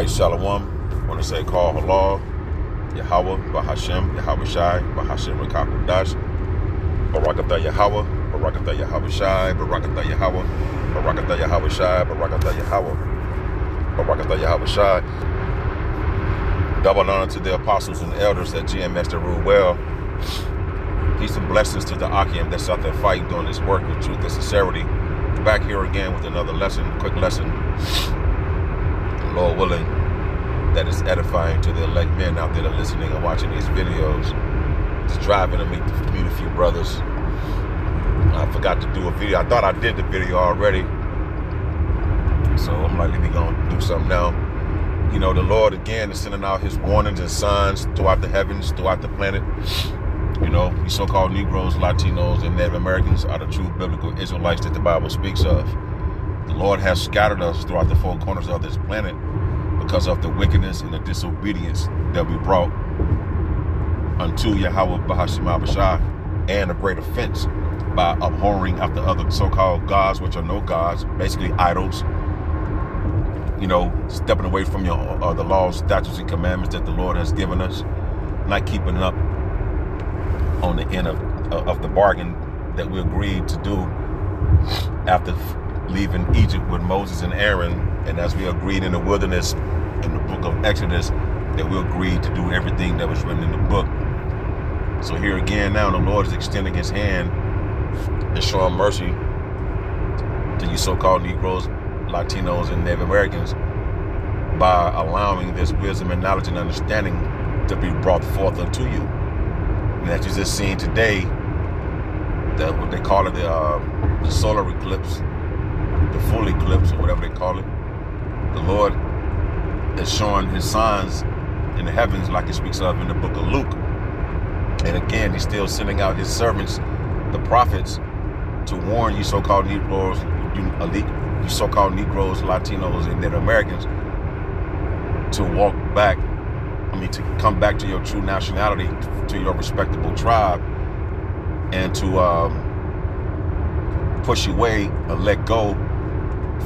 Right, Shalom. I want to say call halal, Yahweh, Bahashem, Yahweh Shai, Bahashem Rakakudash, Barakatha Yahweh, Barakatha Yahweh Shai, Barakatha Yahweh, Barakatha Yahweh Shai, Barakatha Yahweh, Barakatha Yahweh Shai. Double honor to the apostles and elders at GMS that rule well. Peace and blessings to the Akim that's out there fighting, doing this work with truth and sincerity. Back here again with another lesson, quick lesson. Lord willing, that is edifying to the elect men out there that are listening and watching these videos. Just driving to meet a few brothers. I forgot to do a video. I thought I did the video already. So I'm likely going to do something now. You know, the Lord again is sending out his warnings and signs throughout the heavens, throughout the planet. You know, these so-called Negroes, Latinos, and Native Americans are the true biblical Israelites that the Bible speaks of. The Lord has scattered us throughout the four corners of this planet because of the wickedness and the disobedience that we brought unto Yahweh Bahashim Abashah, and a great offense by abhorring after other so-called gods, which are no gods, basically idols. You know, stepping away from your the laws, statutes, and commandments that the Lord has given us, not keeping up on the end of the bargain that we agreed to do after leaving Egypt with Moses and Aaron, and as we agreed in the wilderness in the book of Exodus, that we agreed to do everything that was written in the book. So here again now, the Lord is extending his hand and showing mercy to you so-called Negroes, Latinos, and Native Americans by allowing this wisdom and knowledge and understanding to be brought forth unto you. And as you just seen today, that what they call it, the solar eclipse, the full eclipse, or whatever they call it, the Lord is showing his signs in the heavens like he speaks of in the book of Luke. And again, he's still sending out his servants, the prophets, to warn you so-called Negroes, you so-called Negroes, Latinos, and Native Americans to walk back, to come back to your true nationality, to your respectable tribe, and to push away or let go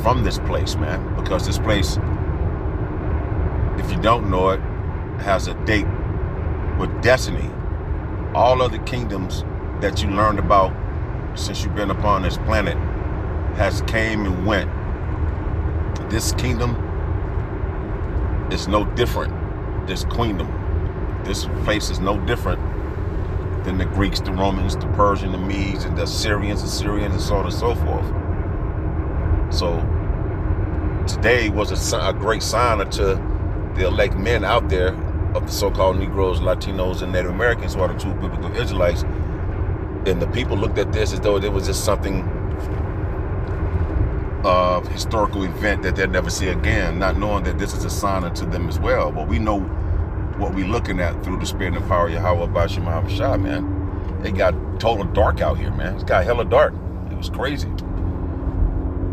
from this place, man. Because this place, if you don't know it, has a date with destiny. All other kingdoms that you learned about since you've been upon this planet has came and went. This kingdom is no different. This queendom, this place is no different than the Greeks, the Romans, the Persians, the Medes, and the Syrians, and so on and so forth. So today was a great sign to the elect men out there of the so-called Negroes, Latinos, and Native Americans who are the true biblical Israelites. And the people looked at this as though it was just something of historical event that they'll never see again, not knowing that this is a sign unto them as well. But we know what we're looking at through the spirit and power of Yahweh Bashim Havashah, man. It got total dark out here, man. It got hella dark. It was crazy.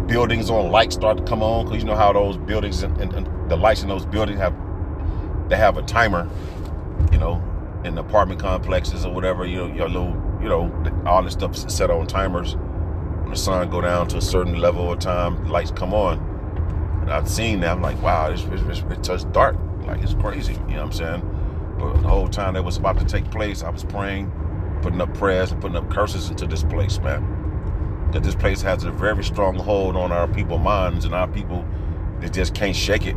Buildings on lights start to come on, because you know how those buildings and the lights in those buildings have a timer, you know, in the apartment complexes or whatever, your little, all this stuff is set on timers. When the sun go down to a certain level of time, the lights come on. And I've seen that. I'm like, wow, it's just dark. Like, it's crazy. You know what I'm saying? But the whole time that was about to take place, I was praying, putting up prayers and putting up curses into this place, man. That this place has a very strong hold on our people's minds, and our people, they just can't shake it.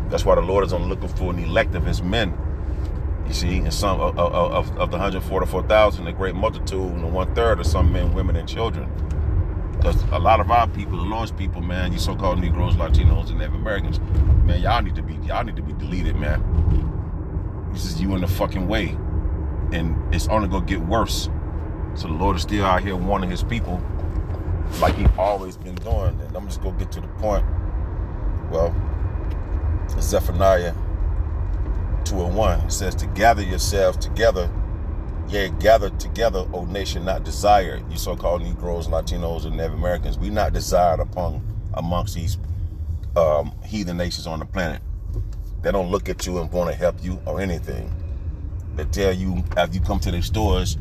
That's why the Lord is only looking for an elect of his men. You see, and some of the 144,000, a great multitude, and 1/3 are some men, women, and children. Because a lot of our people, the Lord's people, man, you so-called Negroes, Latinos, and Native Americans, man, y'all need to be deleted, man. This is you in the fucking way, and it's only gonna get worse. So the Lord is still out here warning his people, like he's always been doing. And I'm just gonna get to the point. Well, Zephaniah 2:1, it says to gather yourselves together, yea, gather together, O nation not desired. You so-called Negroes, Latinos, and Native Americans, we not desired amongst these heathen nations on the planet. They don't look at you and want to help you or anything. They tell you, after you come to their stores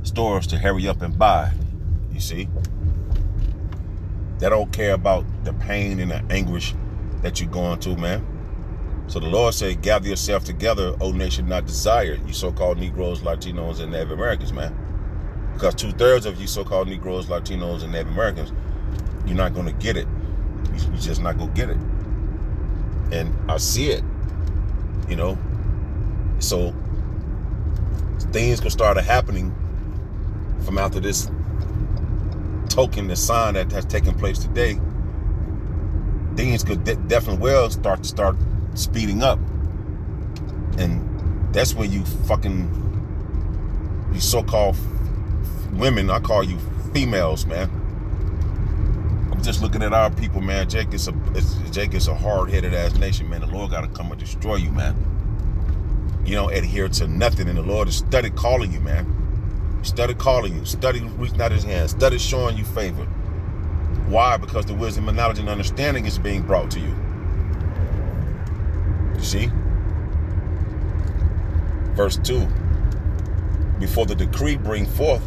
to hurry up and buy. You see? They don't care about the pain and the anguish that you're going through, man. So the Lord said, gather yourself together, O nation not desired, you so-called Negroes, Latinos, and Native Americans, man. Because 2/3 of you so-called Negroes, Latinos, and Native Americans, you're not going to get it. You're just not going to get it. And I see it, you know. So things going to start happening from after this token, this sign that has taken place today. Things could definitely well start speeding up. And that's when you so-called women, I call you females, man. I'm just looking at our people, man. Jake is a hard-headed ass nation, man. The Lord got to come and destroy you, man. You don't adhere to nothing, and the Lord has studied calling you, man. Studied calling you, studied reaching out his hand, studied showing you favor. Why? Because the wisdom and knowledge and understanding is being brought to you. You see? Verse 2. Before the decree bring forth,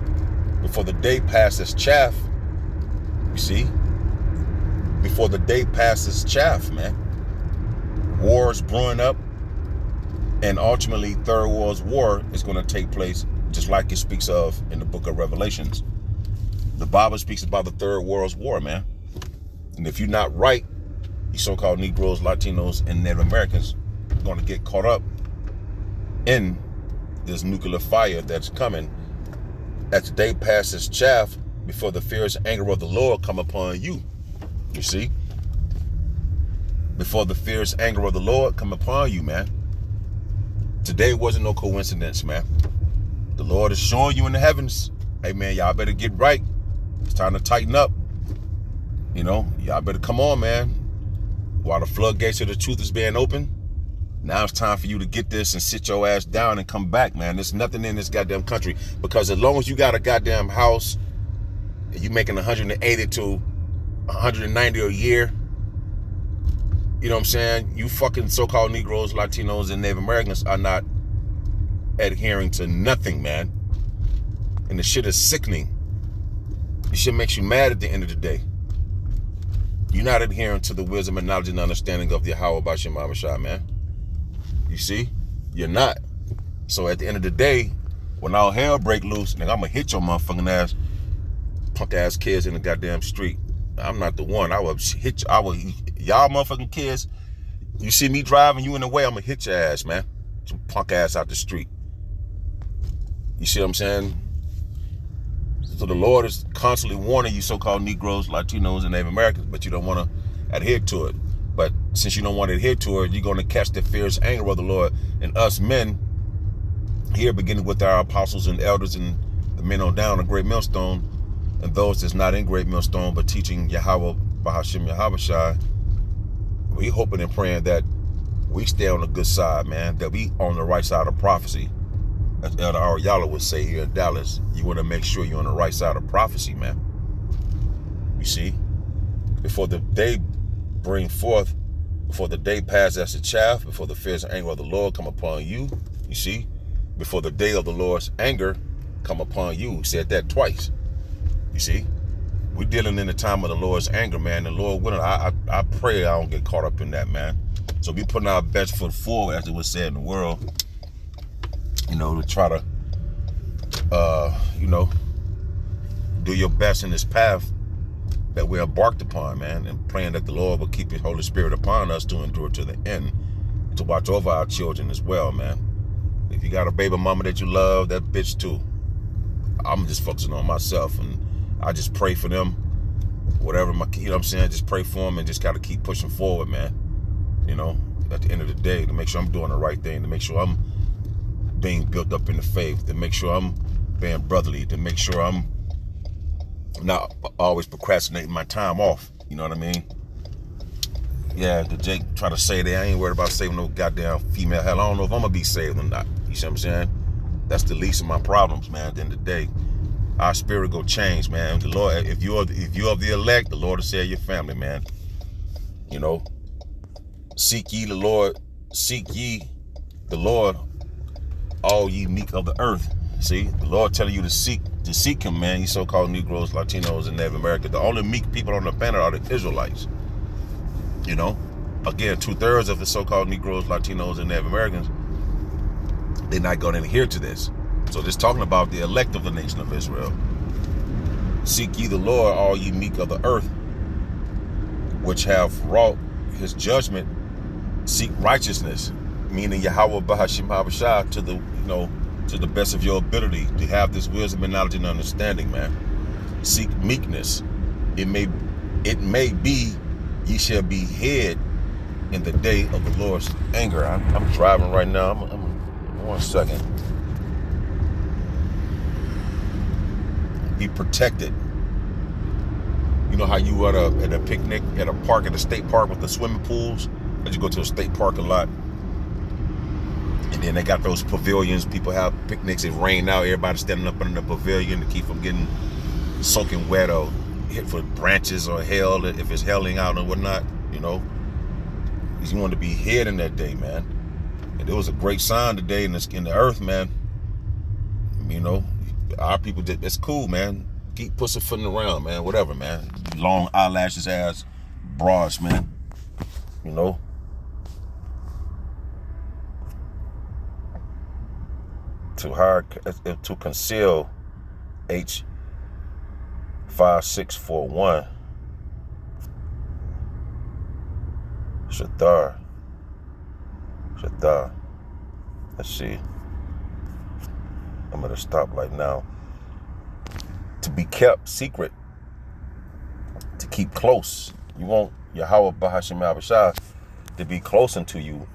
before the day passes chaff. You see? Before the day passes chaff, man. Wars brewing up. And ultimately, Third World War is going to take place, just like it speaks of in the book of Revelations. The Bible speaks about the Third World War, man. And if you're not right, you so-called Negroes, Latinos, and Native Americans are going to get caught up in this nuclear fire that's coming. As the day passes chaff, before the fierce anger of the Lord come upon you. You see? Before the fierce anger of the Lord come upon you, man. Today wasn't no coincidence, man. The Lord is showing you in the heavens, hey, man, y'all better get right. It's time to tighten up. You know, y'all better come on, man. While the floodgates of the truth is being open, now it's time for you to get this and sit your ass down and come back, man. There's nothing in this goddamn country. Because as long as you got a goddamn house, and you making 180 to 190 a year, you know what I'm saying? You fucking so-called Negroes, Latinos, and Native Americans are not adhering to nothing, man. And the shit is sickening. This shit makes you mad at the end of the day. You're not adhering to the wisdom and knowledge and understanding of the Yahweh Bashim Abishai, man. You see? You're not. So at the end of the day, when all hell break loose, nigga, I'm gonna hit your motherfucking ass, punk ass kids in the goddamn street. I'm not the one. I will hit you. Y'all motherfucking kids, you see me driving, you in the way, I'm gonna hit your ass, man. Some punk ass out the street. You see what I'm saying? So the Lord is constantly warning you so-called Negroes, Latinos, and Native Americans, but you don't want to adhere to it. But since you don't want to adhere to it, you're going to catch the fierce anger of the Lord. And us men here, beginning with our apostles and elders and the men on down, a great millstone, and those that's not in great millstone, but teaching Yahweh, Bahashim Yahushai, we hoping and praying that we stay on the good side, man, that we on the right side of prophecy. As Elder Ariala would say here in Dallas, you want to make sure you're on the right side of prophecy, man. You see? Before the day bring forth, before the day pass as the chaff, before the fierce anger of the Lord come upon you, you see? Before the day of the Lord's anger come upon you. He said that twice. You see? We're dealing in the time of the Lord's anger, man. The Lord willing, I pray I don't get caught up in that, man. So we putting our best foot forward, as it was said in the world, you know, to try to, you know, do your best in this path that we're embarked upon, man, and praying that the Lord will keep His Holy Spirit upon us to endure to the end, to watch over our children as well, man. If you got a baby mama that you love, that bitch too. I'm just focusing on myself, and I just pray for them, whatever my, you know what I'm saying, just pray for them and just got to keep pushing forward, man. You know, at the end of the day, to make sure I'm doing the right thing, to make sure I'm being built up in the faith, to make sure I'm being brotherly, to make sure I'm not always procrastinating my time off. You know what I mean? Yeah, the Jake try to say that I ain't worried about saving no goddamn female. Hell, I don't know if I'm gonna be saved or not. You see what I'm saying? That's the least of my problems, man. At the end of the day, our spirit go change, man. The Lord, if you're of the elect, the Lord will save your family, man. You know, seek ye the Lord, all ye meek of the earth. See, the Lord telling you to seek Him, man. You so-called Negroes, Latinos, and Native Americans. The only meek people on the planet are the Israelites. You know, again, 2/3 of the so-called Negroes, Latinos, and Native Americans, they're not going to adhere to this. So this talking about the elect of the nation of Israel. Seek ye the Lord, all ye meek of the earth, which have wrought his judgment. Seek righteousness, meaning Yahweh Bahashim Habashah, to the, to the best of your ability, to have this wisdom and knowledge and understanding, man. Seek meekness. It may be ye shall be hid in the day of the Lord's anger. I'm driving right now. I'm 1 second. Be protected. You know how you at a picnic at a park, at a state park with the swimming pools? As you go to a state park a lot, and then they got those pavilions. People have picnics. It rain out. Everybody's standing up under the pavilion to keep from getting soaking wet or hit for branches or hail if it's hailing out and whatnot. You want to be hid in that day, man. And there was a great sign today in the earth, man. Our people did. It's cool, man. Keep pussyfooting around, man. Whatever, man. Long eyelashes, ass, broads, man. To conceal H5641. Shathar. Let's see. I'm at a stoplight now. To be kept secret. To keep close. You want Yahweh Bahashim Abishai to be close unto you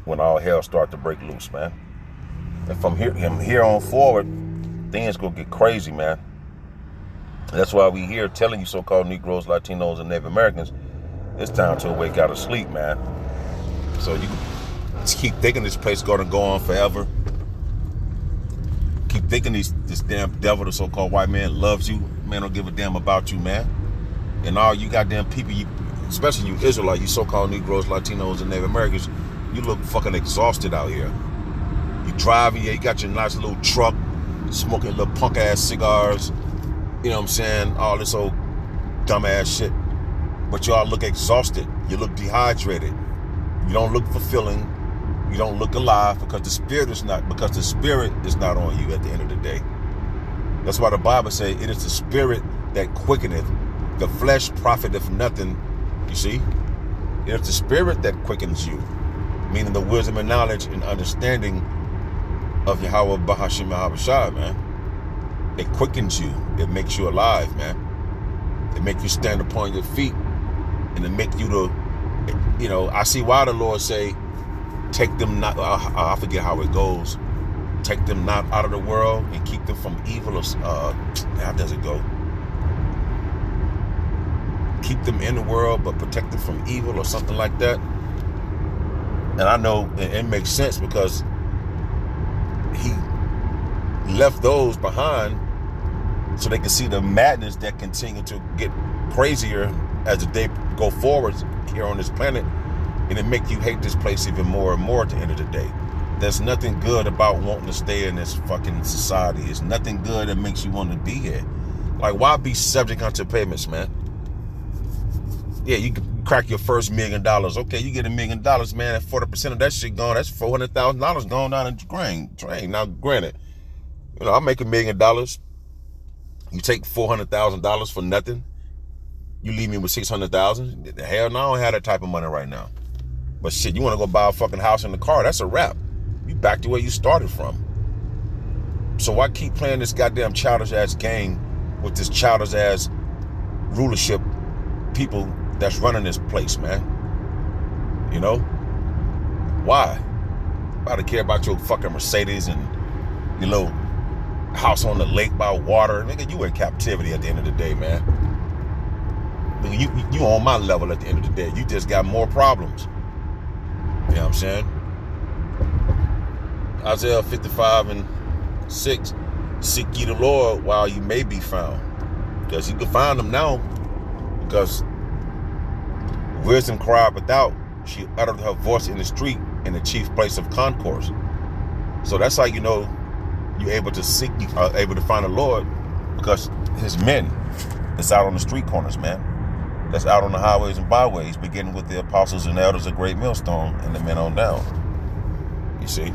when all hell start to break loose, man. And from here on forward, things gonna get crazy, man. And that's why we here telling you so-called Negroes, Latinos, and Native Americans, it's time to wake out of sleep, man. So you just keep thinking this place gonna go on forever. Keep thinking this damn devil, the so-called white man, loves you. Man, don't give a damn about you, man. And all you goddamn people, especially you Israelites, you so-called Negroes, Latinos, and Native Americans, you look fucking exhausted out here. You driving, you got your nice little truck, smoking little punk ass cigars, you know what I'm saying? All this old dumbass shit. But y'all look exhausted. You look dehydrated. You don't look fulfilling. You don't look alive because the spirit is not on you at the end of the day. That's why the Bible says it is the spirit that quickeneth. The flesh profiteth nothing. You see? It is the spirit that quickens you. Meaning the wisdom and knowledge and understanding of Yahweh Bahashim Habashah, man. It quickens you. It makes you alive, man. It makes you stand upon your feet. And it make you I see why the Lord say, take them not, I forget how it goes. Take them not out of the world and keep them from evil. How does it go? Keep them in the world, but protect them from evil or something like that. And I know it makes sense because he left those behind so they can see the madness that continue to get crazier as the day go forward here on this planet, and it make you hate this place even more and more at the end of the day. There's nothing good about wanting to stay in this fucking society. There's nothing good that makes you want to be here. Like, why be subject unto payments, man? Yeah, you can crack your first $1 million. Okay, you get $1 million, man. 40% of that shit gone. That's $400,000 gone down the drain. Now, granted, I make $1 million. You take $400,000 for nothing. You leave me with $600,000. Hell no, I don't have that type of money right now. But shit, you want to go buy a fucking house and a car? That's a wrap. You back to where you started from. So why keep playing this goddamn childish ass game with this childish ass rulership people that's running this place, man? Why? Why to care about your fucking Mercedes and your little house on the lake by water? Nigga, you in captivity at the end of the day, man. Nigga, you on my level at the end of the day. You just got more problems. You know what I'm saying? Isaiah 55:6. Seek ye the Lord while you may be found. Because you can find them now. Because wisdom cried without. She uttered her voice in the street in the chief place of concourse. So that's how you know you're able to seek, able to find the Lord, because his men is out on the street corners, man. that's out on the highways and byways, beginning with the apostles and elders of Great Millstone and the men on down. You see?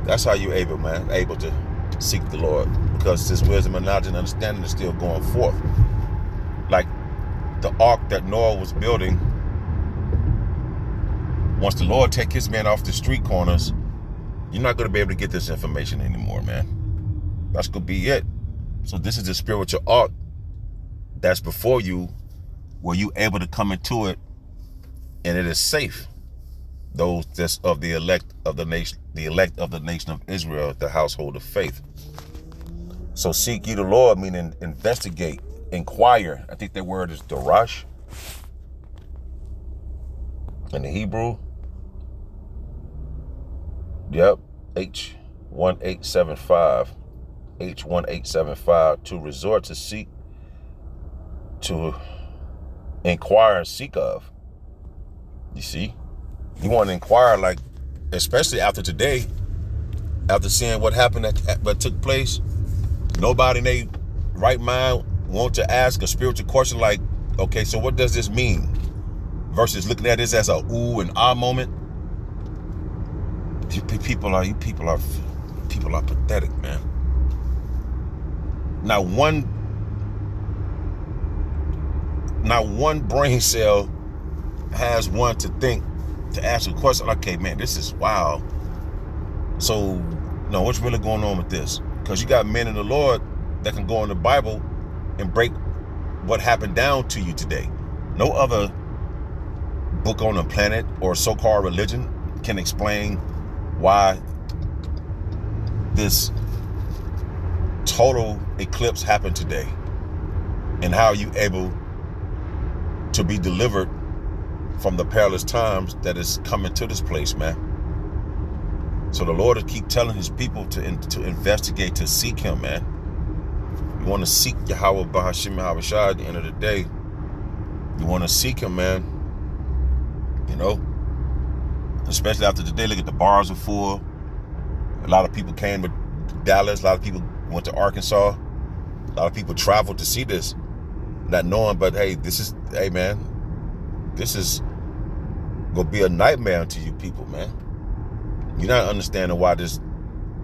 That's how you're able, man, able to seek the Lord, because this wisdom and knowledge and understanding is still going forth. Like the ark that Noah was building, once the Lord take his men off the street corners, you're not going to be able to get this information anymore, man. That's going to be it. So this is the spiritual ark that's before you, where you able to come into it, and it is safe. Those that's of the elect of the nation of Israel, the household of faith. So seek ye the Lord, meaning investigate, inquire. I think that word is darash in the Hebrew. Yep, H1875. H1875, to resort, to seek, to inquire and seek of. You see? You want to inquire, like, especially after today, after seeing what happened, what took place. Nobody in their right mind want to ask a spiritual question like, okay, so what does this mean? Versus looking at this as a ooh and ah moment. People are pathetic, man. Not one brain cell has one to think, to ask a question like, okay, man, this is wild. So, no, what's really going on with this? Because you got men in the Lord that can go in the Bible and break what happened down to you today. No other book on the planet or so-called religion can explain why this total eclipse happened today, and how you able to be delivered from the perilous times that is coming to this place, man. So the Lord will keep telling his people to investigate, to seek him, man. You want to seek Yahweh Bahashim Yahweh Shai at the end of the day. You want to seek him, man. You know? Especially after today, look at the bars are full. A lot of people came to Dallas. A lot of people went to Arkansas. A lot of people traveled to see this, not knowing, but hey, hey, man, this is going to be a nightmare to you people, man. You're not understanding why this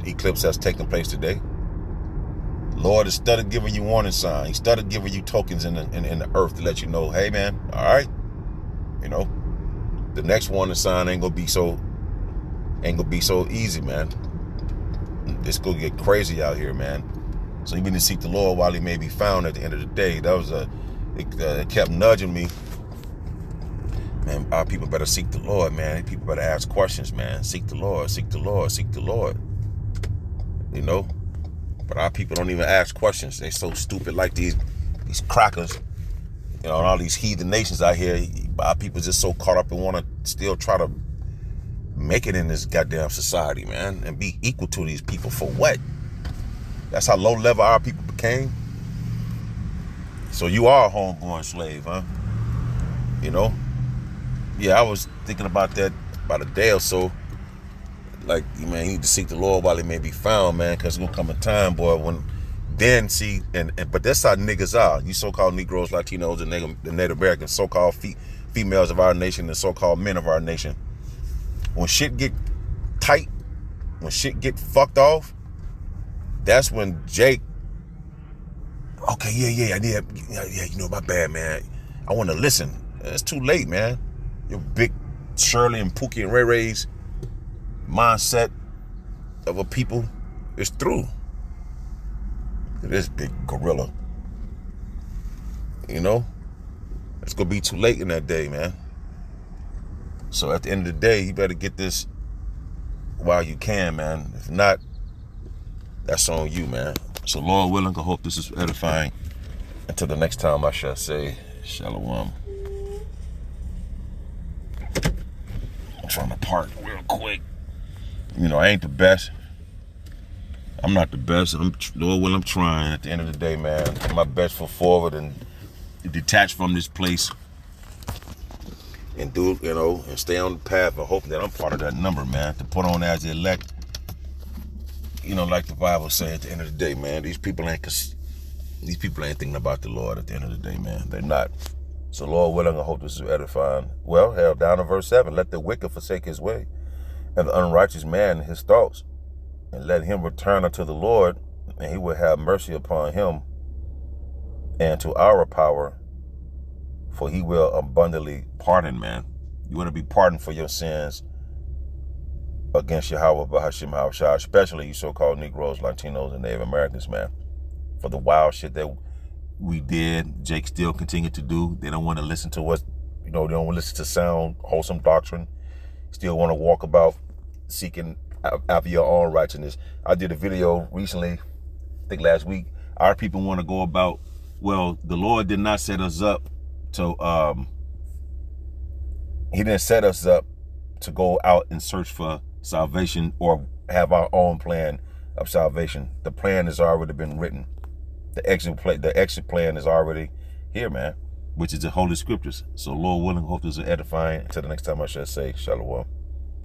eclipse has taken place today. Lord has started giving you warning signs. He started giving you tokens in the earth to let you know, hey, man, all right, you know, the next warning sign ain't gonna be so easy, man. It's gonna get crazy out here, man. So you need to seek the Lord while he may be found at the end of the day. That was it kept nudging me. Man, our people better seek the Lord, man. People better ask questions, man. Seek the Lord, seek the Lord, seek the Lord. You know? But our people don't even ask questions. They so stupid, like these crackers, you know, and all these heathen nations out here. Our people just so caught up and want to still try to make it in this goddamn society, man, and be equal to these people for what? That's how low level our people became. So you are a homeborn slave, huh? You know? Yeah, I was thinking about that about a day or so. Like, man, you need to seek the Lord while he may be found, man, because there's gonna come a time, boy, when then see, but that's how niggas are. You so-called Negroes, Latinos, and the Native Americans, so-called females of our nation, and so-called men of our nation. When shit get tight, when shit get fucked off, that's when Jake, okay, yeah, you know, my bad, man. I want to listen. It's too late, man. Your big Shirley and Pookie and Ray Ray's mindset of a people is through. This big gorilla. You know? It's going to be too late in that day, man. So at the end of the day, you better get this while you can, man. If not, that's on you, man. So Lord willing, I hope this is edifying. Until the next time, I shall say shalom. I'm trying to park real quick. You know, I ain't the best. I'm not the best. Lord willing, I'm trying. At the end of the day, man, my best foot forward and detach from this place and do, you know, and stay on the path of hoping that I'm part of that number, man, to put on as the elect. You know, like the Bible says, at the end of the day, man, these people ain't thinking about the Lord at the end of the day, man. They're not. So Lord willing, I hope this is edifying. Well, hell, down to verse 7. Let the wicked forsake his way, and the unrighteous man his thoughts, and let him return unto the Lord, and he will have mercy upon him, and to our power, for he will abundantly pardon, man. You want to be pardoned for your sins against Yahweh, Bahashim, Yahushua, especially you so-called Negroes, Latinos, and Native Americans, man, for the wild shit that we did. Jake still continued to do. They don't want to listen to what, they don't want to listen to sound, wholesome doctrine. Still want to walk about seeking after your own righteousness. I did a video recently, I think last week. Our people want to go about, well, the Lord did not set us up to, he didn't set us up to go out and search for salvation or have our own plan of salvation. The plan has already been written. The exit plan is already here, man, which is the Holy Scriptures. So Lord willing, hope this is edifying. Until the next time I shall say, Shalom.